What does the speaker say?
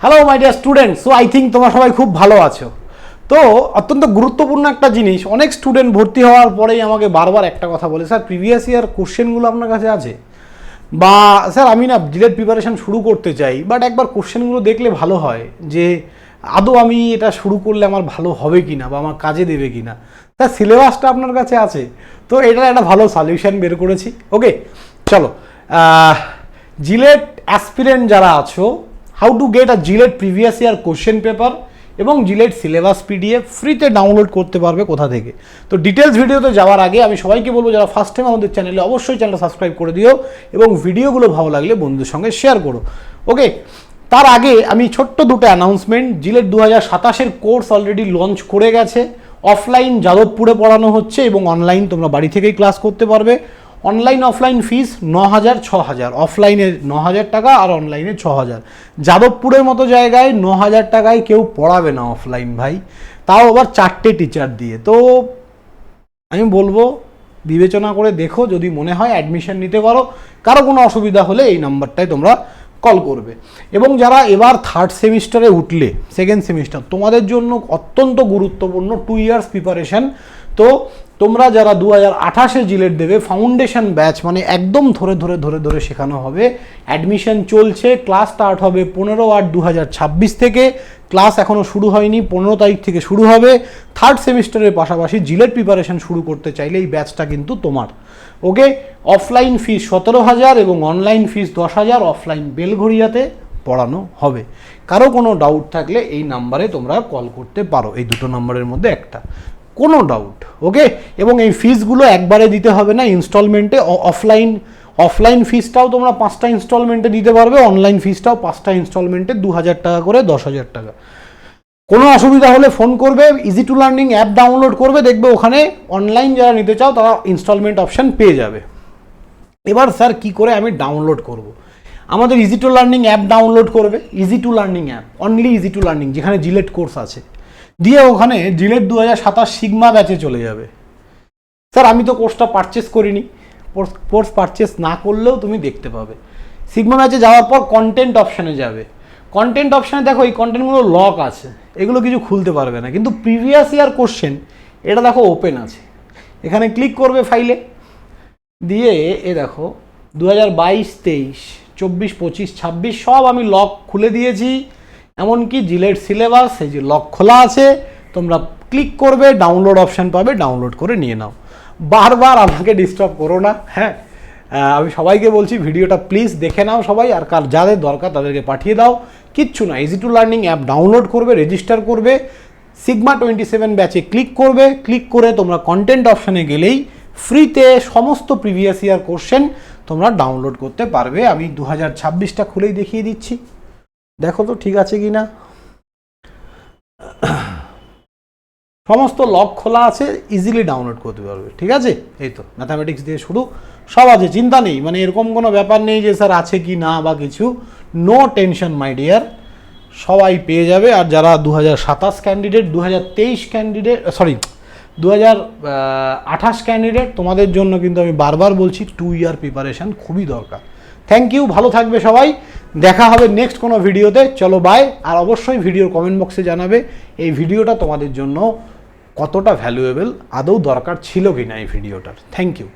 Hello my dear student, so I think তোমরা সবাই খুব ভালো আছো। তো অত্যন্ত গুরুত্বপূর্ণ একটা জিনিস, অনেক স্টুডেন্ট ভর্তি হওয়ার পরেই আমাকে বারবার একটা কথা বলে, স্যার প্রিভিয়াস ইয়ার কোশ্চেনগুলো আপনার কাছে আছে, বা স্যার আমি না জিলেট প্রিপারেশন শুরু করতে চাই, বাট একবার কোশ্চেনগুলো দেখলে ভালো হয় যে আদৌ আমি এটা শুরু করলে আমার ভালো হবে কি না বা আমার কাজে দেবে কি না। স্যার সিলেবাসটা আপনার কাছে আছে, তো এটার একটা ভালো সলিউশন বের করেছি। ওকে চলো, জিলেট অ্যাসপিরেন্ট যারা আছো, how to get a JELET previous year question paper এবং জিলেট সিলেবাস পিডিএফ ফ্রিতে ডাউনলোড করতে পারবে কোথা থেকে। তো ডিটেলস ভিডিওতে যাওয়ার আগে আমি সবাইকে বলবো, যারা ফার্স্ট টাইম আমাদের চ্যানেলে, অবশ্যই চ্যানেলটা সাবস্ক্রাইব করে দিও এবং ভিডিওগুলো ভালো লাগলে বন্ধুদের সঙ্গে শেয়ার করো। ওকে, তার আগে আমি ছোট্ট দুটো অ্যানাউন্সমেন্ট। জিলেট 2027-এর কোর্স অলরেডি লঞ্চ করে গেছে। অফলাইন যাদবপুরে পড়ানো হচ্ছে এবং অনলাইন তোমরা বাড়ি থেকেই ক্লাস করতে পারবে। অনলাইন অফলাইন ফিস 9,000 6,000, অফলাইনে 9,000 টাকা আর অনলাইনে 6,000। যাদবপুরের মতো জায়গায় 9,000 টাকায় কেউ পড়াবে না অফলাইন ভাই, তাও আবার 4টে টিচার দিয়ে। তো আমি বলবো বিবেচনা করে দেখো, যদি মনে হয় অ্যাডমিশন নিতে পারো। কারো কোনো অসুবিধা হলে এই নাম্বারটায় তোমরা কল করবে। এবং যারা এবার থার্ড সেমিস্টারে উঠলে, সেকেন্ড সেমিস্টার, তোমাদের জন্য অত্যন্ত গুরুত্বপূর্ণ 2 ইয়ার্স প্রিপারেশন। তো তোমরা যারা 2028-এ জিলেট দেবে, ফাউন্ডেশন ব্যাচ মানে একদম ধরে ধরে ধরে ধরে শেখানো হবে। অ্যাডমিশন চলছে, ক্লাস স্টার্ট হবে 15/8/2026 থেকে। ক্লাস এখনও শুরু হয়নি, 15 তারিখ থেকে শুরু হবে। থার্ড সেমিস্টারের পাশাপাশি জিলেট প্রিপারেশন শুরু করতে চাইলে এই ব্যাচটা কিন্তু তোমার। ওকে, অফলাইন ফিস 17,000 এবং অনলাইন ফিস 10,000। অফলাইন বেলঘড়িয়াতে পড়ানো হবে। কারো কোনো ডাউট থাকলে এই নাম্বারে তোমরা কল করতে পারো, এই দুটো নাম্বারের মধ্যে একটা, কোনো ডাউট। ওকে, এবং এই ফিসগুলো একবারে দিতে হবে না, ইনস্টলমেন্টে। অফলাইন ফিসটাও তোমরা 5টা ইনস্টলমেন্টে দিতে পারবে, অনলাইন ফিসটাও 5টা ইনস্টলমেন্টে 2,000 টাকা করে, 10,000 টাকা। কোনো অসুবিধা হলে ফোন করবে, easy to learning app download করবে, দেখবে ওখানে অনলাইন যারা নিতে চাও তারা ইনস্টলমেন্ট অপশান পেয়ে যাবে। এবার স্যার কি করে আমি ডাউনলোড করব? আমাদের easy to learning app download করবে, easy to learning app, only easy to learning, যেখানে জিলেট কোর্স আছে, দিয়ে ওখানে জিলেট 2027 সিগমা ব্যাচে চলে যাবে। স্যার আমি তো কোর্সটা পারচেস করিনি, কোর্স পারচেস না করলেও তুমি দেখতে পাবে। সিগমা ব্যাচে যাওয়ার পর কন্টেন্ট অপশানে যাবে। কন্টেন্ট অপশানে দেখো এই কন্টেন্টগুলো লক আছে, এগুলো কিছু খুলতে পারবে না, কিন্তু প্রিভিয়াস ইয়ার কোশ্চেন এটা দেখো ওপেন আছে। এখানে ক্লিক করবে ফাইলে, দিয়ে এ দেখো 2022, 23, 24, 25, 26 সব আমি লক খুলে দিয়েছি। এমনকি জিলেট সিলেবাস এই যে লক খোলা আছে, তোমরা ক্লিক করবে, ডাউনলোড অপশান পাবে, ডাউনলোড করে নিয়ে নাও। বারবার আমাকে ডিস্টার্ব করো না। হ্যাঁ, আমি সবাইকে বলছি ভিডিওটা প্লিজ দেখে নাও সবাই, আর যাদের দরকার তাদেরকে পাঠিয়ে দাও। কিচ্ছু না, easy to learning app download করবে, রেজিস্টার করবে, সিগমা 27 ব্যাচে ক্লিক করবে। ক্লিক করে তোমরা কন্টেন্ট অপশানে গেলেই ফ্রিতে সমস্ত প্রিভিয়াস ইয়ার কোশ্চেন তোমরা ডাউনলোড করতে পারবে। আমি 2026টা খুলেই দেখিয়ে দিচ্ছি, দেখো তো ঠিক আছে কি না। সমস্ত লক খোলা আছে, ইজিলি ডাউনলোড করতে পারবে। ঠিক আছে, এই তো ম্যাথামেটিক্স দিয়ে শুরু, সব আছে, চিন্তা নেই। মানে এরকম কোনো ব্যাপার নেই যে স্যার আছে কি না বা কিছু, নো টেনশন মাই ডিয়ার, সবাই পেয়ে যাবে। আর যারা 2027 ক্যান্ডিডেট, 2023 ক্যান্ডিডেট, সরি 2028 ক্যান্ডিডেট, তোমাদের জন্য কিন্তু আমি বারবার বলছি 2 ইয়ার প্রিপারেশান খুবই দরকার। থ্যাংক ইউ, ভালো থাকবে সবাই, দেখা হবে নেক্সট কোনো ভিডিওতে। চলো বাই। আর অবশ্যই ভিডিওর কমেন্ট বক্সে জানাবে এই ভিডিওটা তোমাদের জন্য কতটা ভ্যালুয়েবল, আদৌ দরকার ছিল কি না এই ভিডিওটার। Thank you.